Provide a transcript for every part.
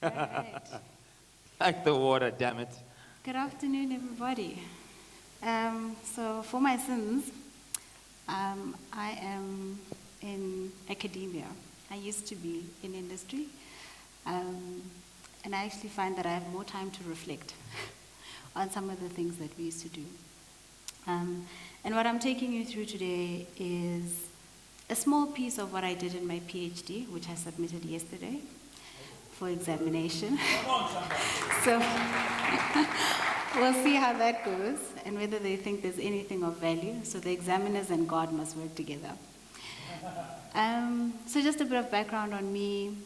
Right. Like the water, damn it. Good afternoon, everybody. So, for my sins, I am in academia. I used to be in industry, and I actually find that I have more time to reflect on some of the things that we used to do. And what I'm taking you through today is a small piece of what I did in my PhD, which I submitted yesterday for examination. So we'll see how that goes and whether they think there's anything of value. So the examiners and God must work together. So just a bit of background on me.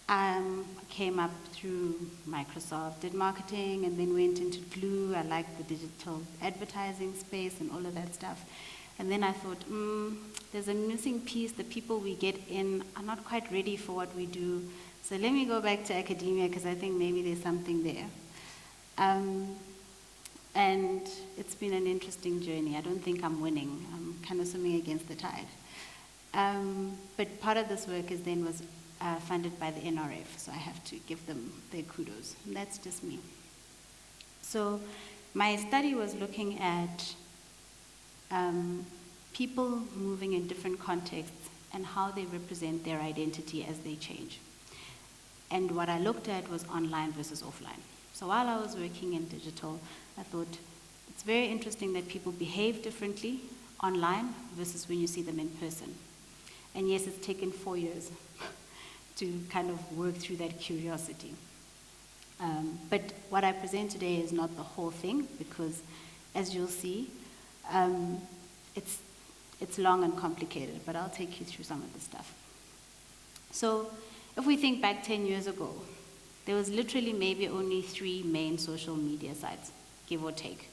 I came up through Microsoft, did marketing, and then went into Glue. I liked the digital advertising space and all of that stuff. And then I thought, there's a missing piece. The people we get in are not quite ready for what we do. So let me go back to academia because I think maybe there's something there. And it's been an interesting journey. I don't think I'm winning. I'm kind of swimming against the tide. But part of this work was funded by the NRF, so I have to give them their kudos. And that's just me. So my study was looking at people moving in different contexts and how they represent their identity as they change. And what I looked at was online versus offline. So while I was working in digital, I thought it's very interesting that people behave differently online versus when you see them in person. And yes, it's taken 4 years to kind of work through that curiosity. But what I present today is not the whole thing because, as you'll see, it's long and complicated, but I'll take you through some of the stuff. So if we think back 10 years ago, there was literally maybe only 3 main social media sites, give or take,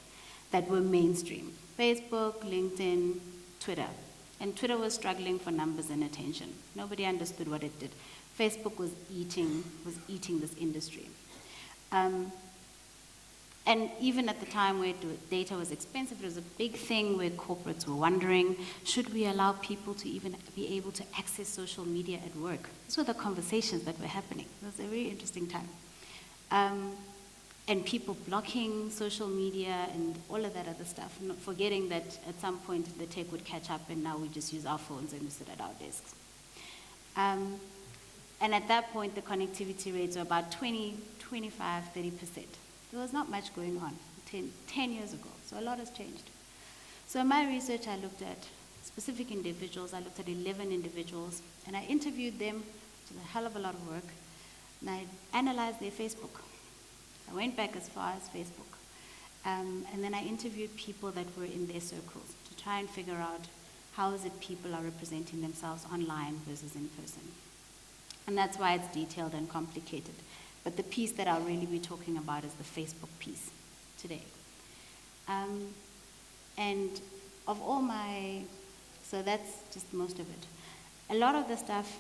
that were mainstream: Facebook, LinkedIn, Twitter. And Twitter was struggling for numbers and attention. Nobody understood what it did. Facebook was eating this industry. And even at the time where data was expensive, it was a big thing where corporates were wondering, should we allow people to even be able to access social media at work? These were the conversations that were happening. It was a very interesting time. And people blocking social media and all of that other stuff, not forgetting that at some point the tech would catch up and now we just use our phones and we sit at our desks. And at that point, the connectivity rates were about 20, 25, 30%. There was not much going on 10 years ago, so a lot has changed. So in my research, I looked at specific individuals. I looked at 11 individuals, and I interviewed them, which is a hell of a lot of work, and I analyzed their Facebook. I went back as far as Facebook. And then I interviewed people that were in their circles to try and figure out how is it people are representing themselves online versus in person. And that's why it's detailed and complicated. But the piece that I'll really be talking about is the Facebook piece today. And of all so that's just most of it. A lot of the stuff,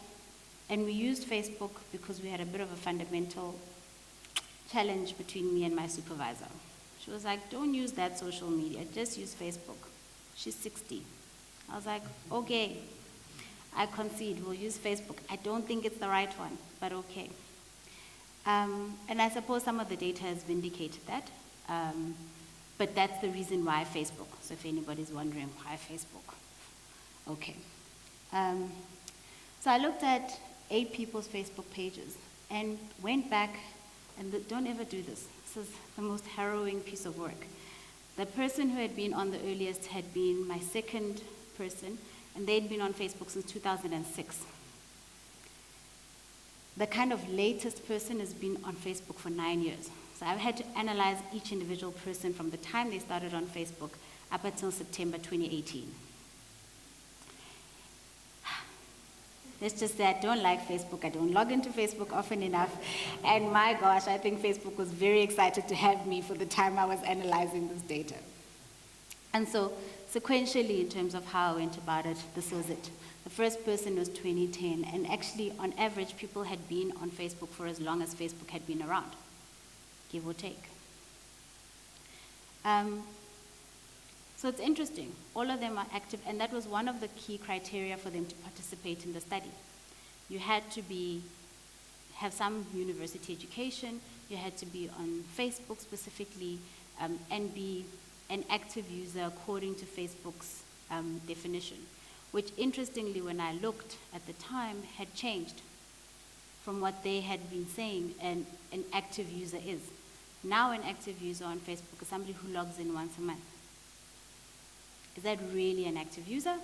and we used Facebook because we had a bit of a fundamental challenge between me and my supervisor. She was like, don't use that social media, just use Facebook. She's 60. I was like, okay, I concede, we'll use Facebook. I don't think it's the right one, but okay. And I suppose some of the data has vindicated that, but that's the reason why Facebook. So if anybody's wondering why Facebook, okay. So I looked at 8 people's Facebook pages and went back, and don't ever do this. This is the most harrowing piece of work. The person who had been on the earliest had been my second person, and they'd been on Facebook since 2006. The kind of latest person has been on Facebook for 9 years. So I've had to analyze each individual person from the time they started on Facebook up until September 2018. Let's just say I don't like Facebook. I don't log into Facebook often enough. And my gosh, I think Facebook was very excited to have me for the time I was analyzing this data. And so sequentially, in terms of how I went about it, this was it. The first person was 2010, and actually, on average, people had been on Facebook for as long as Facebook had been around, give or take. So it's interesting. All of them are active, and that was one of the key criteria for them to participate in the study. You had to have some university education, you had to be on Facebook specifically, and be an active user according to Facebook's definition, which interestingly, when I looked at the time, had changed from what they had been saying an active user is. Now an active user on Facebook is somebody who logs in once a month. Is that really an active user?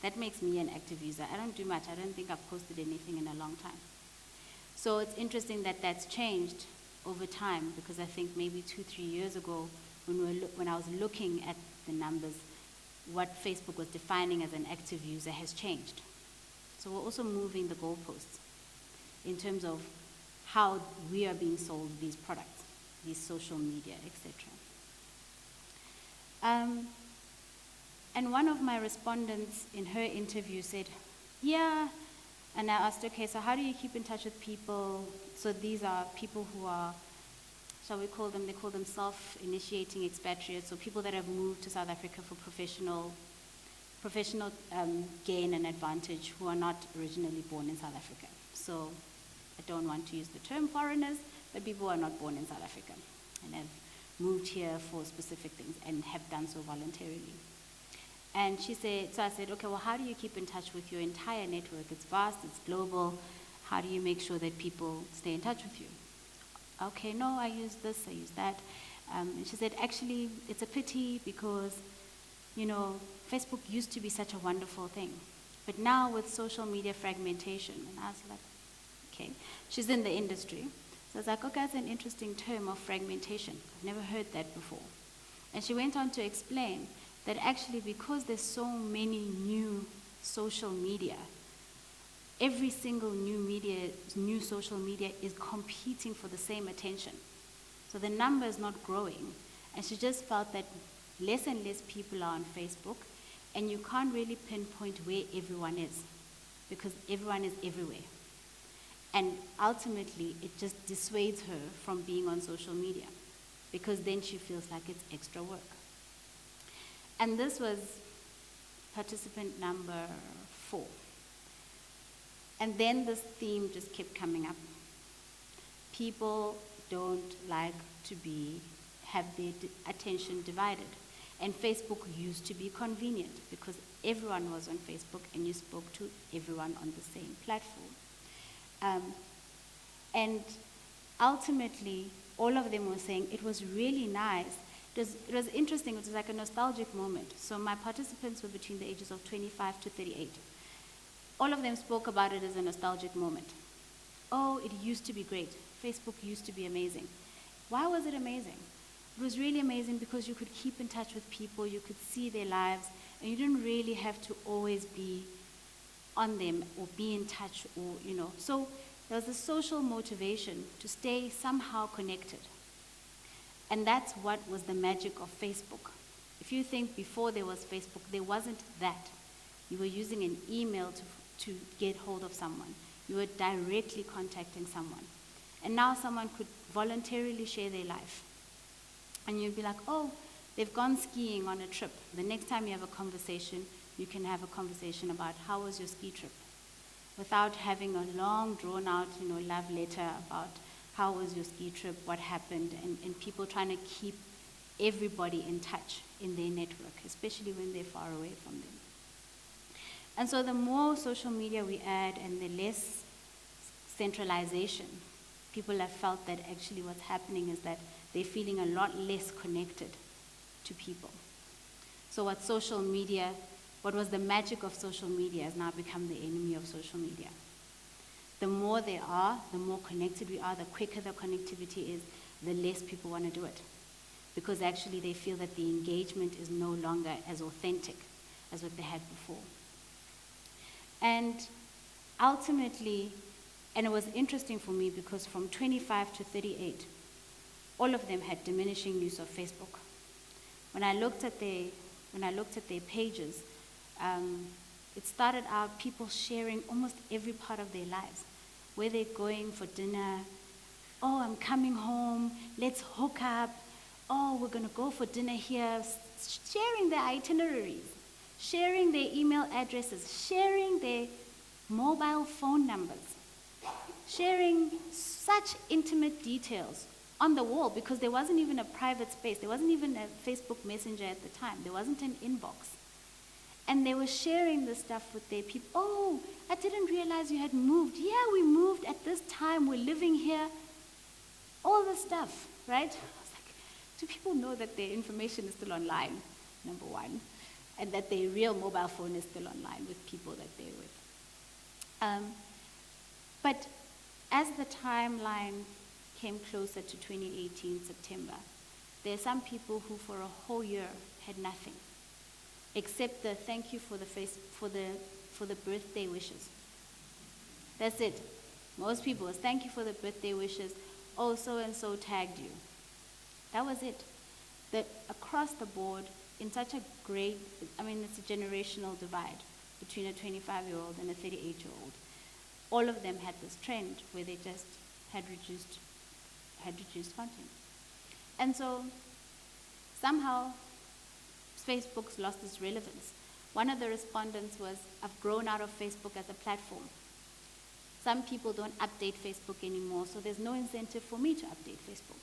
That makes me an active user. I don't do much. I don't think I've posted anything in a long time. So it's interesting that that's changed over time, because I think maybe 2-3 years ago, when I was looking at the numbers, what Facebook was defining as an active user has changed. So we're also moving the goalposts in terms of how we are being sold these products, these social media, etc. And one of my respondents in her interview said, yeah, and I asked, okay, so how do you keep in touch with people? So these are people who are, shall we call them, they call them self-initiating expatriates, so people that have moved to South Africa for professional gain and advantage, who are not originally born in South Africa. So I don't want to use the term foreigners, but people who are not born in South Africa and have moved here for specific things and have done so voluntarily. And she said, so I said, okay, well, how do you keep in touch with your entire network? It's vast, it's global. How do you make sure that people stay in touch with you? Okay, no, I use this, I use that. And she said, actually, it's a pity because, you know, Facebook used to be such a wonderful thing. But now with social media fragmentation, and I was like, okay. She's in the industry. So I was like, okay, that's an interesting term of fragmentation. I've never heard that before. And she went on to explain that actually because there's so many new social media, every single new social media is competing for the same attention. So the number is not growing. And she just felt that less and less people are on Facebook, and you can't really pinpoint where everyone is, because everyone is everywhere. And ultimately, it just dissuades her from being on social media, because then she feels like it's extra work. And this was participant number 4. And then this theme just kept coming up. People don't like to have their attention divided. And Facebook used to be convenient because everyone was on Facebook and you spoke to everyone on the same platform. And ultimately, all of them were saying it was really nice. It was interesting. It was like a nostalgic moment. So my participants were between the ages of 25 to 38. All of them spoke about it as a nostalgic moment. Oh, it used to be great. Facebook used to be amazing. Why was it amazing? It was really amazing because you could keep in touch with people, you could see their lives, and you didn't really have to always be on them or be in touch or, you know. So there was a social motivation to stay somehow connected. And that's what was the magic of Facebook. If you think before there was Facebook, there wasn't that. You were using an email to get hold of someone. You were directly contacting someone. And now someone could voluntarily share their life. And you'd be like, oh, they've gone skiing on a trip. The next time you have a conversation, you can have a conversation about how was your ski trip, without having a long, drawn-out, love letter about how was your ski trip, what happened, and people trying to keep everybody in touch in their network, especially when they're far away from them. And so the more social media we add and the less centralization, people have felt that actually what's happening is that they're feeling a lot less connected to people. So what was the magic of social media has now become the enemy of social media. The more there are, the more connected we are, the quicker the connectivity is, the less people want to do it. Because actually they feel that the engagement is no longer as authentic as what they had before. And ultimately, and it was interesting for me because from 25 to 38, all of them had diminishing use of Facebook. When I looked at their pages, it started out people sharing almost every part of their lives. Where they're going for dinner, oh, I'm coming home, let's hook up, oh, we're going to go for dinner here, sharing their itineraries, sharing their email addresses, sharing their mobile phone numbers. sharing such intimate details on the wall, because there wasn't even a private space. There wasn't even a Facebook Messenger at the time. There wasn't an inbox. And they were sharing this stuff with their people. Oh, I didn't realize you had moved. Yeah, we moved at this time. We're living here. All this stuff, right? I was like, do people know that their information is still online, number one, and that their real mobile phone is still online with people that they're with? But as the timeline came closer to 2018 September, there are some people who for a whole year had nothing, except the thank you for the birthday wishes. That's it. Most people was thank you for the birthday wishes. Oh, so and so tagged you. That was it. Across the board, in such a great, it's a generational divide between a 25-year-old and a 38-year-old. All of them had this trend where they just had reduced content. And so somehow Facebook's lost its relevance. One of the respondents was, I've grown out of Facebook as a platform. Some people don't update Facebook anymore, so there's no incentive for me to update Facebook.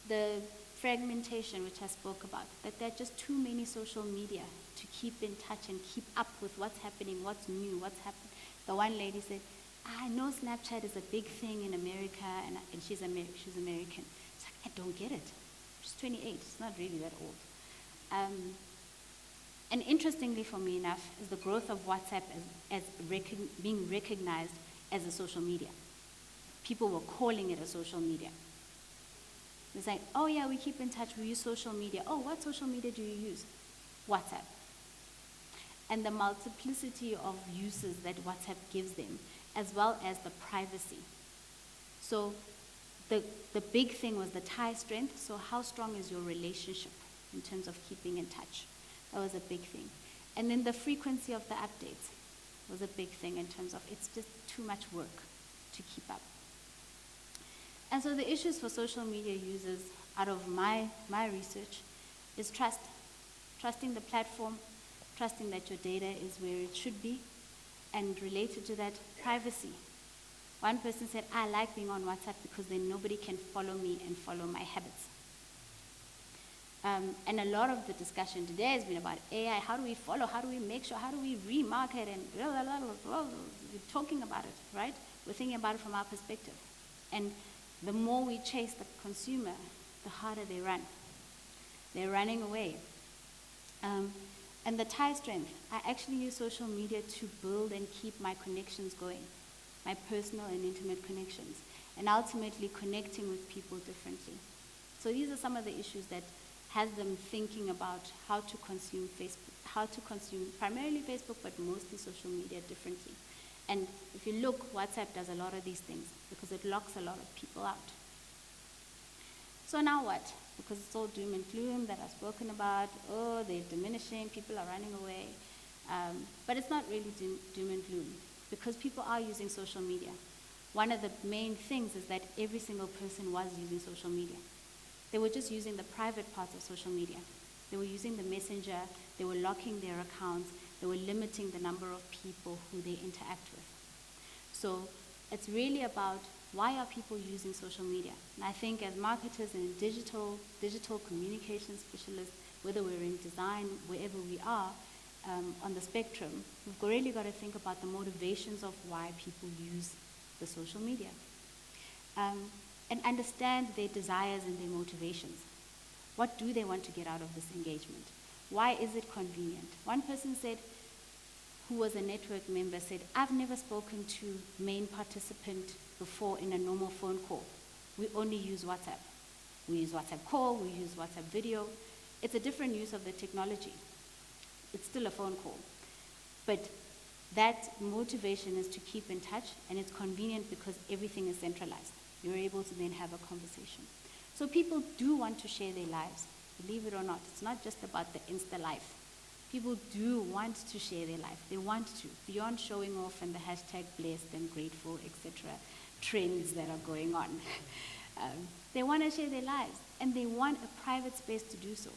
The fragmentation, which I spoke about, that there are just too many social media to keep in touch and keep up with what's happening, what's new, what's happening. The one lady said, I know Snapchat is a big thing in America, and she's American. It's like, I don't get it. She's 28, it's not really that old. And interestingly for me enough, is the growth of WhatsApp as being recognized as a social media. People were calling it a social media. It's like, oh yeah, we keep in touch, we use social media. Oh, what social media do you use? WhatsApp. And the multiplicity of uses that WhatsApp gives them, as well as the privacy. So the big thing was the tie strength. So how strong is your relationship in terms of keeping in touch? That was a big thing. And then the frequency of the updates was a big thing in terms of it's just too much work to keep up. And so the issues for social media users out of my research is trust. Trusting the platform, trusting that your data is where it should be, and related to that, privacy. One person said, I like being on WhatsApp because then nobody can follow me and follow my habits. And a lot of the discussion today has been about AI. How do we follow? How do we make sure? How do we remarket? And we're talking about it, right? We're thinking about it from our perspective. And the more we chase the consumer, the harder they run. They're running away. And the tie strength. I actually use social media to build and keep my connections going, my personal and intimate connections, and ultimately connecting with people differently. So these are some of the issues that has them thinking about how to consume Facebook, how to consume primarily Facebook, but mostly social media differently. And if you look, WhatsApp does a lot of these things because it locks a lot of people out. So now what? Because it's all doom and gloom that I've spoken about. Oh, they're diminishing, people are running away. But it's not really doom and gloom because people are using social media. One of the main things is that every single person was using social media. They were just using the private parts of social media. They were using the messenger, they were locking their accounts, they were limiting the number of people who they interact with. So it's really about why are people using social media? And I think as marketers and digital communication specialists, whether we're in design, wherever we are on the spectrum, we've really got to think about the motivations of why people use the social media. And understand their desires and their motivations. What do they want to get out of this engagement? Why is it convenient? One person said, who was a network member, said, I've never spoken to main participant before in a normal phone call. We only use WhatsApp. We use WhatsApp call, we use WhatsApp video. It's a different use of the technology. It's still a phone call. But that motivation is to keep in touch, and it's convenient because everything is centralized. You're able to then have a conversation. So people do want to share their lives, believe it or not. It's not just about the Insta life. People do want to share their life. They want to, beyond showing off and the hashtag blessed and grateful, etc. trends that are going on. They want to share their lives, and they want a private space to do so.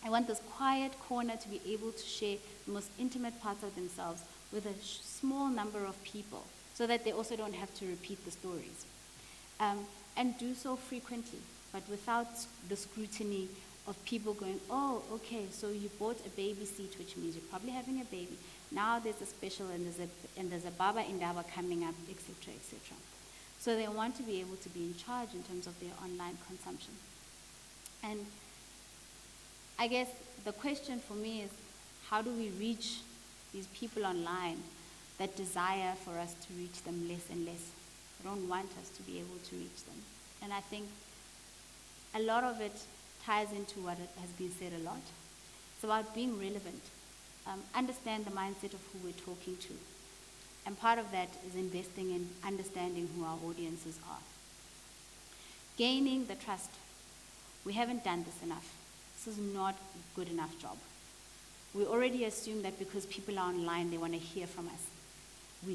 I want this quiet corner to be able to share the most intimate parts of themselves with a small number of people so that they also don't have to repeat the stories. And do so frequently, but without the scrutiny of people going, oh, okay, so you bought a baby seat, which means you're probably having a baby. Now there's a special and there's a Baba Indaba coming up, etc., etc. So they want to be able to be in charge in terms of their online consumption. And I guess the question for me is, how do we reach these people online that desire for us to reach them less and less? They don't want us to be able to reach them. And I think a lot of it ties into what has been said a lot. It's about being relevant. Understand the mindset of who we're talking to. And part of that is investing in understanding who our audiences are. Gaining the trust. We haven't done this enough. This is not a good enough job. We already assume that because people are online, they want to hear from us,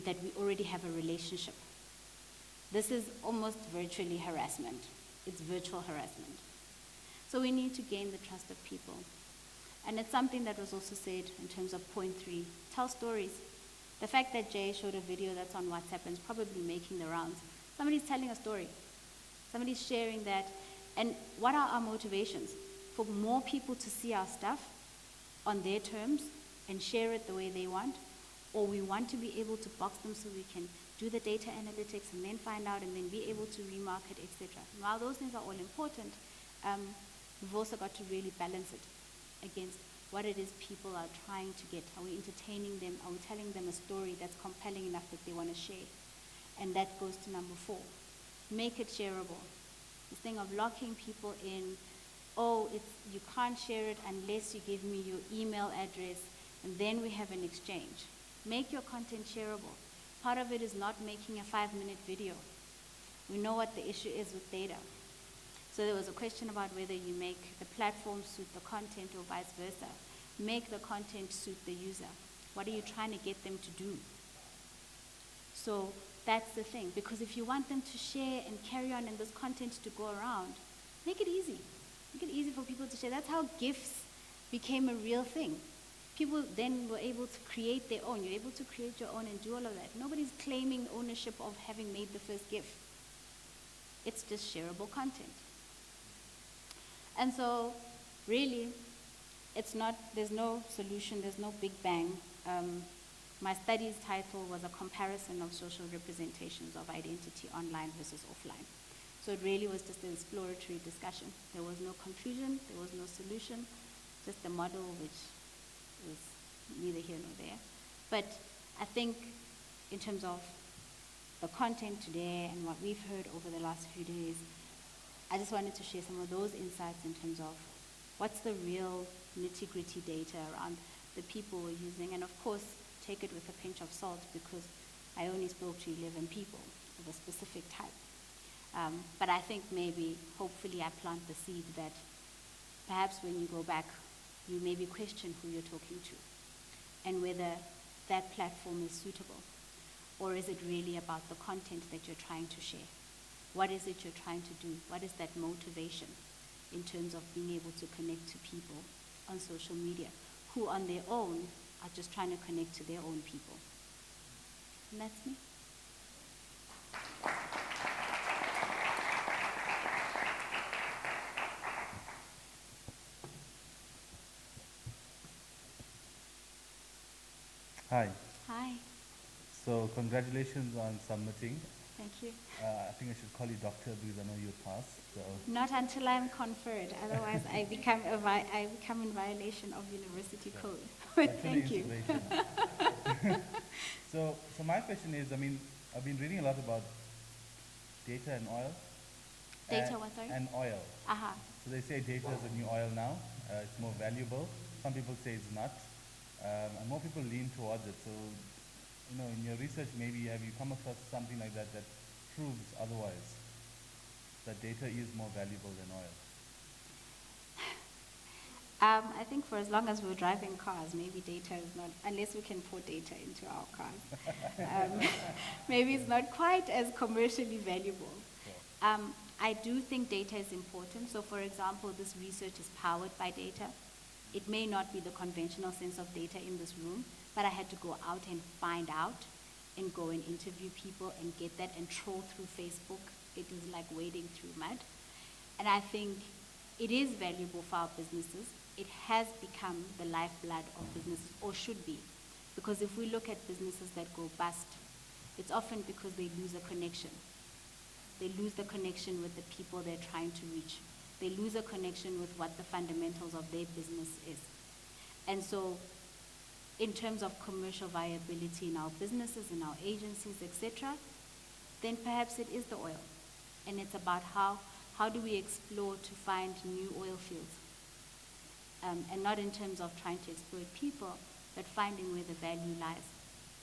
that we already have a relationship. This is almost virtually harassment. It's virtual harassment. So we need to gain the trust of people. And it's something that was also said in terms of point 3, tell stories. The fact that Jay showed a video that's on WhatsApp and is probably making the rounds, somebody's telling a story. Somebody's sharing that. And what are our motivations? For more people to see our stuff on their terms and share it the way they want, or we want to be able to box them so we can do the data analytics and then find out and then be able to remarket, etc. While those things are all important, we've also got to really balance it against what it is people are trying to get. Are we entertaining them? Are we telling them a story that's compelling enough that they want to share? And that goes to number 4. Make it shareable. This thing of locking people in, you can't share it unless you give me your email address, and then we have an exchange. Make your content shareable. Part of it is not making a 5-minute video. We know what the issue is with data. So there was a question about whether you make the platform suit the content or vice versa. Make the content suit the user. What are you trying to get them to do? So that's the thing. Because if you want them to share and carry on and this content to go around, make it easy. Make it easy for people to share. That's how GIFs became a real thing. People then were able to create their own. You're able to create your own and do all of that. Nobody's claiming ownership of having made the first GIF. It's just shareable content. And so, really, there's no solution, there's no big bang. My study's title was a comparison of social representations of identity online versus offline. So it really was just an exploratory discussion. There was no conclusion, there was no solution, just a model which is neither here nor there. But I think in terms of the content today and what we've heard over the last few days, I just wanted to share some of those insights in terms of what's the real nitty-gritty data around the people we're using. And of course, take it with a pinch of salt because I only spoke to 11 people of a specific type. But I think hopefully I plant the seed that perhaps when you go back, you maybe question who you're talking to and whether that platform is suitable, or is it really about the content that you're trying to share? What is it you're trying to do? What is that motivation in terms of being able to connect to people on social media who on their own are just trying to connect to their own people? And that's me. Hi. Hi. So congratulations on submitting. Thank you. I think I should call you doctor because I know you'll pass. So. Not until I'm conferred. Otherwise, I become in violation of university code. But thank you. So my question is, I've been reading a lot about data and oil. Data what, sorry? And oil. Aha. So they say data is the new oil now. It's more valuable. Some people say it's not. And more people lean towards it. So, in your research, maybe have you come across something like that proves otherwise, that data is more valuable than oil? I think for as long as we're driving cars, maybe data is not, unless we can pour data into our cars, maybe it's not quite as commercially valuable. Sure. I do think data is important. So for example, this research is powered by data. It may not be the conventional sense of data in this room, but I had to go out and find out and go and interview people and get that and troll through Facebook. It was like wading through mud. And I think it is valuable for our businesses. It has become the lifeblood of businesses, or should be. Because if we look at businesses that go bust, it's often because they lose a connection. They lose the connection with the people they're trying to reach. They lose a connection with what the fundamentals of their business is. And so, in terms of commercial viability in our businesses, in our agencies, etc., then perhaps it is the oil. And it's about how do we explore to find new oil fields? And not in terms of trying to exploit people, but finding where the value lies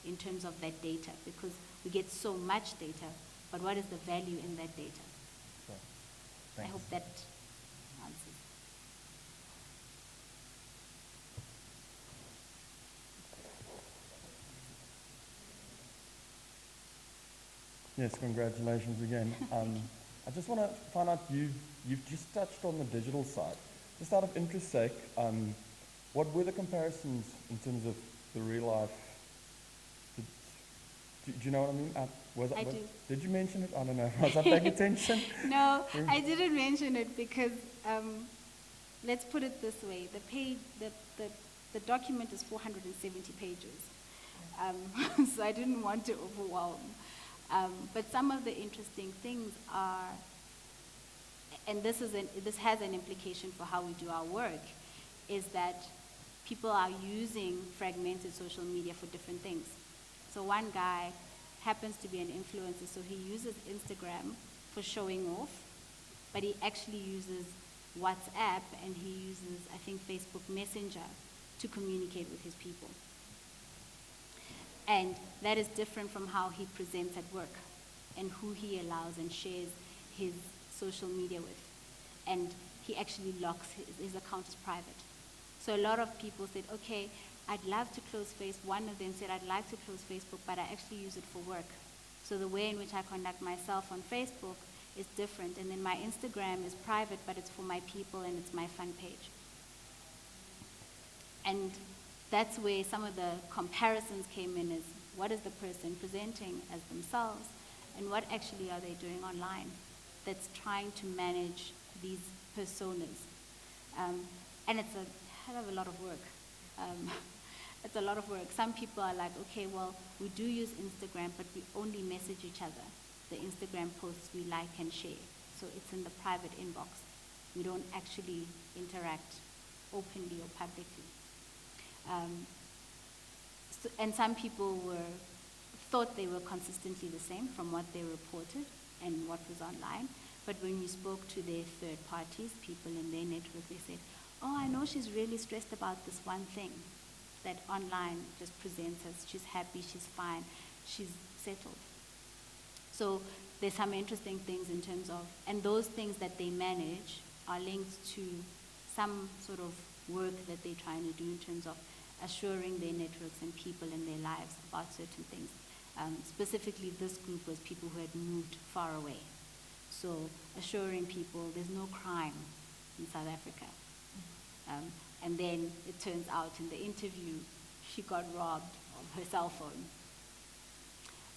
in terms of that data, because we get so much data, but what is the value in that data? Sure. I Thanks. hope that answers. Yes, congratulations again. I just want to find out, you've just touched on the digital side. Just out of interest's sake, what were the comparisons in terms of the real life? Do you know what I mean? I do. Did you mention it? I don't know. Was I paying attention? No, I didn't mention it because, let's put it this way, the document is 470 pages. So I didn't want to overwhelm. But some of the interesting things are, and this has an implication for how we do our work, is that people are using fragmented social media for different things. So one guy happens to be an influencer, so he uses Instagram for showing off, but he actually uses WhatsApp and he uses, I think, Facebook Messenger to communicate with his people. And that is different from how he presents at work and who he allows and shares his social media with. And he actually locks his account is private. So a lot of people said, okay, I'd love to close Facebook. One of them said, I'd like to close Facebook, but I actually use it for work. So the way in which I conduct myself on Facebook is different. And then my Instagram is private, but it's for my people and it's my fun page. And that's where some of the comparisons came in, is what is the person presenting as themselves and what actually are they doing online that's trying to manage these personas. And it's a hell of a lot of work. It's a lot of work. Some people are like, okay, well, we do use Instagram, but we only message each other. The Instagram posts we like and share. So it's in the private inbox. We don't actually interact openly or publicly. And some people thought they were consistently the same from what they reported and what was online. But when you spoke to their third parties, people in their network, they said, oh, I know she's really stressed about this one thing that online just presents as she's happy, she's fine, she's settled. So there's some interesting things in terms of, and those things that they manage are linked to some sort of work that they're trying to do in terms of assuring their networks and people in their lives about certain things. Specifically, this group was people who had moved far away. So assuring people there's no crime in South Africa. And then it turns out in the interview, she got robbed of her cell phone.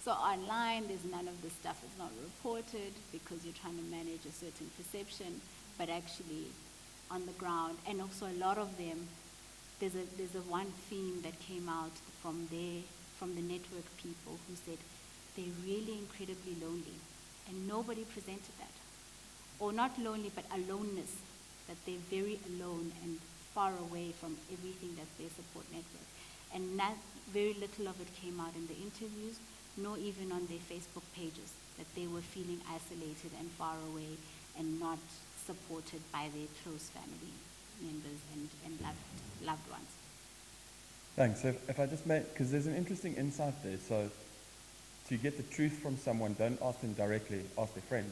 So online, there's none of this stuff. It's not reported because you're trying to manage a certain perception, but actually on the ground. And also a lot of them, there's a one theme that came out from the network people who said they're really incredibly lonely. And nobody presented that. Or not lonely, but aloneness, that they're very alone and far away from everything that's their support network. And not very little of it came out in the interviews, nor even on their Facebook pages, that they were feeling isolated and far away and not supported by their close family members and loved ones. Thanks. So if I just may, because there's an interesting insight there. So to get the truth from someone, don't ask them directly, ask their friend.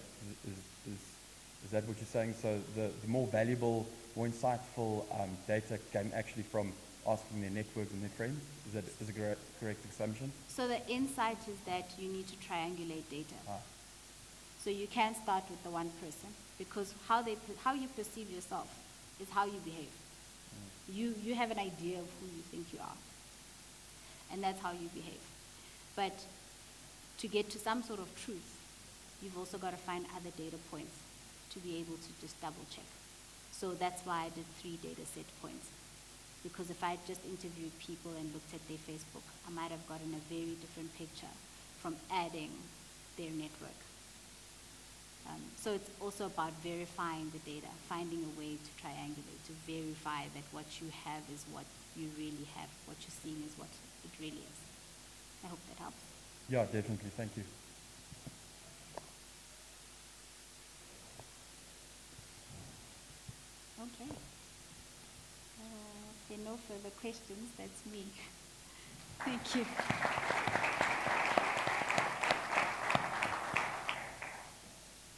Is that what you're saying? So the more valuable, more insightful data came actually from asking their networks and their friends? Is that a correct assumption? So the insight is that you need to triangulate data. So you can't start with the one person, because how you perceive yourself is how you behave. You have an idea of who you think you are. and that's how you behave. But to get to some sort of truth, you've also got to find other data points to be able to just double check. So that's why I did 3 data set points. Because if I just interviewed people and looked at their Facebook, I might have gotten a very different picture from adding their network. So it's also about verifying the data, finding a way to triangulate, to verify that what you have is what you really have, what you're seeing is what it really is. I hope that helps. Yeah, definitely. Thank you. Okay. If there are no further questions, that's me. Thank you.